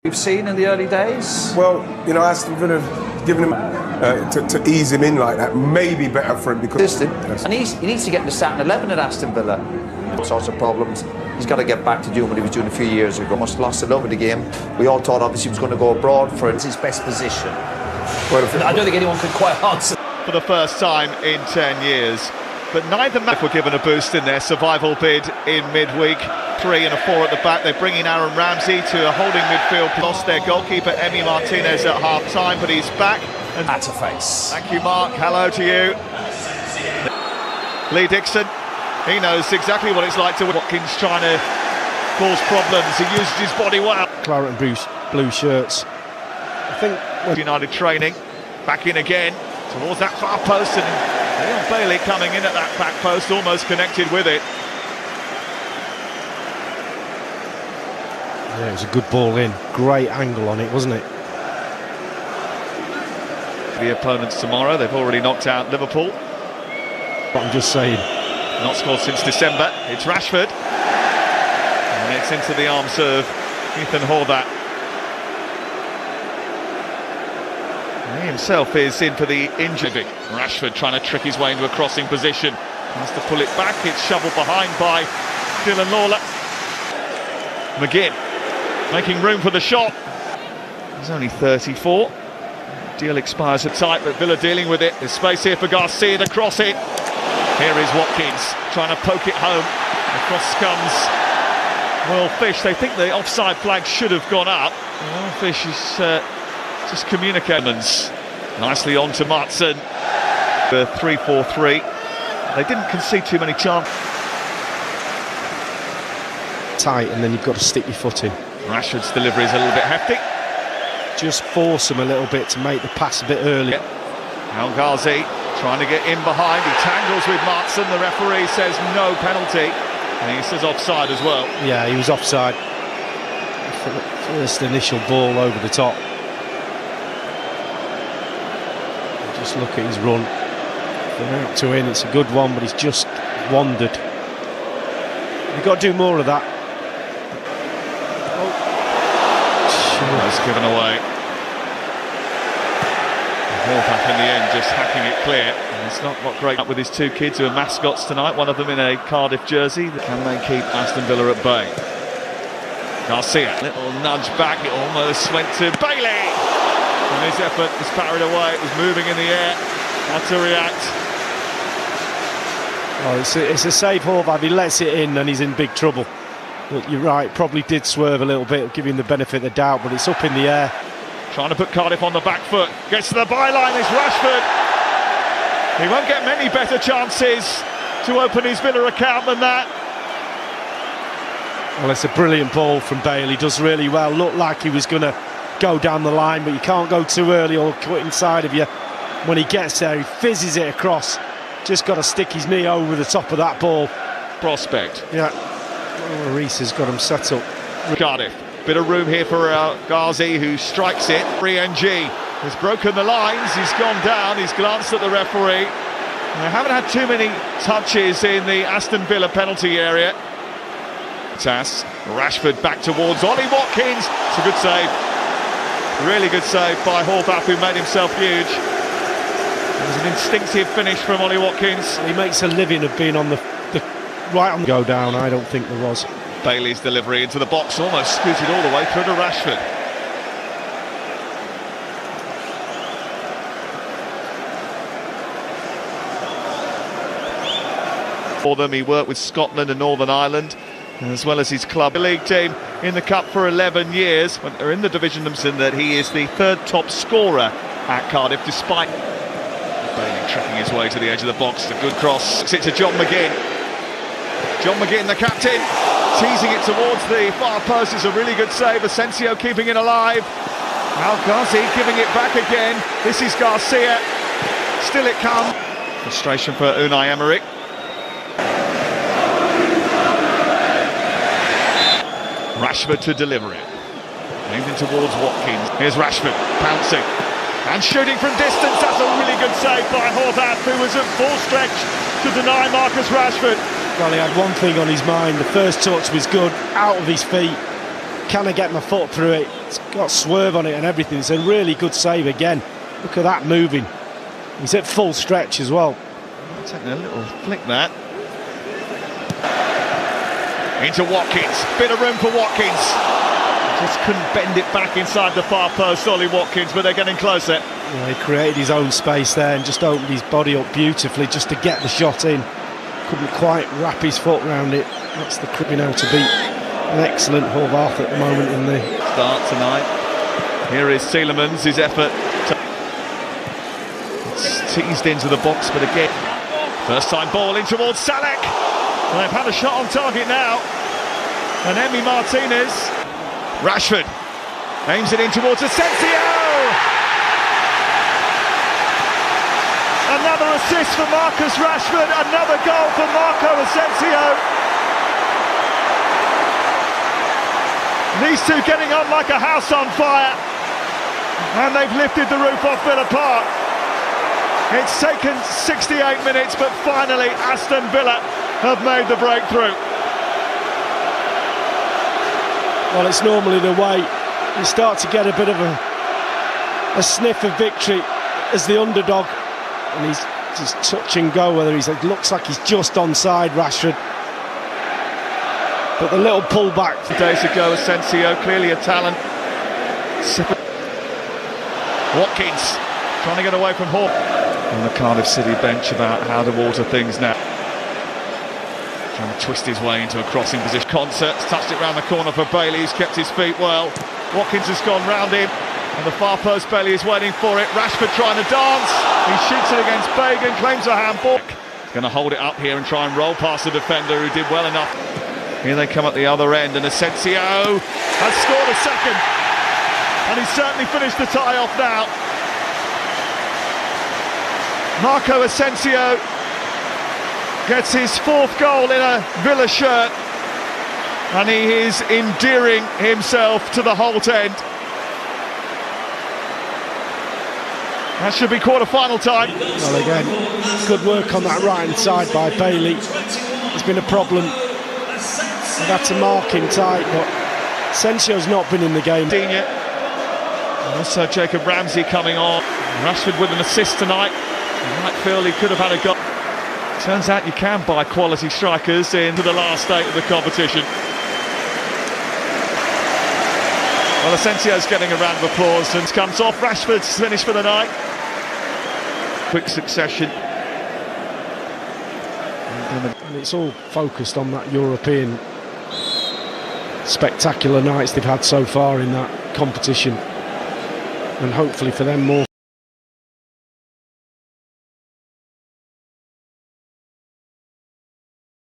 We've seen in the early days? Well, you know, Aston Villa have given him to ease him in like that, maybe better for him because... And he needs to get in the starting 11 at Aston Villa. All sorts of problems. He's got to get back to doing what he was doing a few years ago. Must have lost the love of the game. We all thought obviously he was going to go abroad for his best position. Well, I don't think anyone could quite answer. For the first time in 10 years. But neither man were given a boost in their survival bid in midweek. 3 and a 4 at the back. They're bringing Aaron Ramsey to a holding midfield. Lost their goalkeeper, Emi Martinez, at half-time, but he's back. And that's a face. Thank you, Mark. Hello to you. Lee Dixon, he knows exactly what it's like to Watkins trying to cause problems. He uses his body well. Claret and blue shirts. I think United training, back in again, towards that far post, and Leon Bailey coming in at that back post, almost connected with it. Yeah, it was a good ball in. Great angle on it, wasn't it? The opponents tomorrow, they've already knocked out Liverpool. But I'm just saying. Not scored since December. It's Rashford. And it's into the arms of Ethan Horvath. He himself is in for the injury. Rashford trying to trick his way into a crossing position. Has to pull it back. It's shoveled behind by Dylan Lawler. McGinn making room for the shot. He's only 34. Deal expires at tight, but Villa dealing with it. There's space here for Garcia to cross it. Here is Watkins trying to poke it home. Across comes Will Fish. They think the offside flag should have gone up. Will Fish is just communicating. Nicely on to Martson. The 3-4-3. They didn't concede too many chances. Tight, and then you've got to stick your foot in. Rashford's delivery is a little bit hefty. Just force him a little bit to make the pass a bit early. El Ghazi trying to get in behind. He tangles with Martson. The referee says no penalty. And he says offside as well. Yeah, he was offside. First initial ball over the top. Just look at his run. From out to in, it's a good one, but he's just wandered. You've got to do more of that. It's given away. Horvath in the end just hacking it clear. And it's not great up with his 2 kids who are mascots tonight, one of them in a Cardiffe jersey. Can they keep Aston Villa at bay? Garcia, little nudge back, it almost went to Bailey. And his effort was parried away, it was moving in the air. Had to react. Oh, it's a safe Horvath. He lets it in and he's in big trouble. But you're right, probably did swerve a little bit, give him the benefit of the doubt, but it's up in the air. Trying to put Cardiffe on the back foot. Gets to the byline, it's Rashford. He won't get many better chances to open his Villa account than that. Well, it's a brilliant ball from Bailey. Does really well. Looked like he was going to go down the line, but you can't go too early or cut inside of you. When he gets there, he fizzes it across. Just got to stick his knee over the top of that ball. Prospect. Yeah. Oh, Reece has got him set up. Cardiffe. Bit of room here for Ghazi, who strikes it. NG has broken the lines. He's gone down. He's glanced at the referee. They haven't had too many touches in the Aston Villa penalty area. Tass. Rashford back towards Ollie Watkins. It's a good save. Really good save by Horvath, who made himself huge. It was an instinctive finish from Ollie Watkins. He makes a living of being on the right on the go down. I don't think there was. Bailey's delivery into the box, almost scooted all the way through to Rashford. For them, he worked with Scotland and Northern Ireland, as well as his club league team in the Cup for 11 years. When they're in the division, that he is the 3rd top scorer at Cardiff, despite Bailey tracking his way to the edge of the box. A good cross. It's to John McGinn. John McGinn, the captain, teasing it towards the far post. It's a really good save. Asensio keeping it alive. Al Ghazi giving it back again. This is Garcia. Still it comes. Frustration for Unai Emery. Rashford to deliver it. Moving towards Watkins. Here's Rashford pouncing and shooting from distance. That's a really good save by Horvath, who was at full stretch to deny Marcus Rashford. Well, he had one thing on his mind. The first touch was good, out of his feet. can I get my foot through it? It's got swerve on it and everything. It's a really good save again. Look at that moving. He's at full stretch as well. Taking a little flick that. Into Watkins. Bit of room for Watkins. Just couldn't bend it back inside the far post, Ollie Watkins, but they're getting closer. Yeah, he created his own space there and just opened his body up beautifully just to get the shot in. Couldn't quite wrap his foot around it. That's the cribbing out to beat an excellent Horvath at the moment in the start tonight. Here is Tielemans, his effort. It's teased into the box, but again, first time ball in towards Salek. Well, they've had a shot on target now. And Emi Martinez. Rashford aims it in towards Asensio. Another assist for Marcus Rashford. Another goal for Marco Asensio. These two getting on like a house on fire. And they've lifted the roof off Villa Park. It's taken 68 minutes, but finally Aston Villa have made the breakthrough. Well, it's normally the way you start to get a bit of a sniff of victory as the underdog, and he's just touch and go, whether it looks like he's just onside, Rashford. But the little pullback. Days ago, Asensio, clearly a talent. Watkins trying to get away from Hall. On the Cardiff City bench about how to alter things now. Trying to twist his way into a crossing position. Concerts touched it round the corner for Bailey. He's kept his feet well. Watkins has gone round him. And the far post, Bailey is waiting for it. Rashford trying to dance. He shoots it against Bagan, claims a handball. He's going to hold it up here and try and roll past the defender who did well enough. Here they come at the other end, and Asensio has scored a second. And he's certainly finished the tie off now. Marco Asensio gets his fourth goal in a Villa shirt, and he is endearing himself to the Holt end. That should be quarter-final time. Well, again, good work on that right-hand side by Bailey. There's been a problem. They've had to mark him tight, but Asensio's not been in the game. And also Jacob Ramsey coming on. Rashford with an assist tonight. You might feel he could have had a goal. Turns out you can buy quality strikers into the last state of the competition. Well, Asensio's getting a round of applause and comes off. Rashford's finished for the night. Quick succession. And it's all focused on that European spectacular nights they've had so far in that competition. And hopefully for them more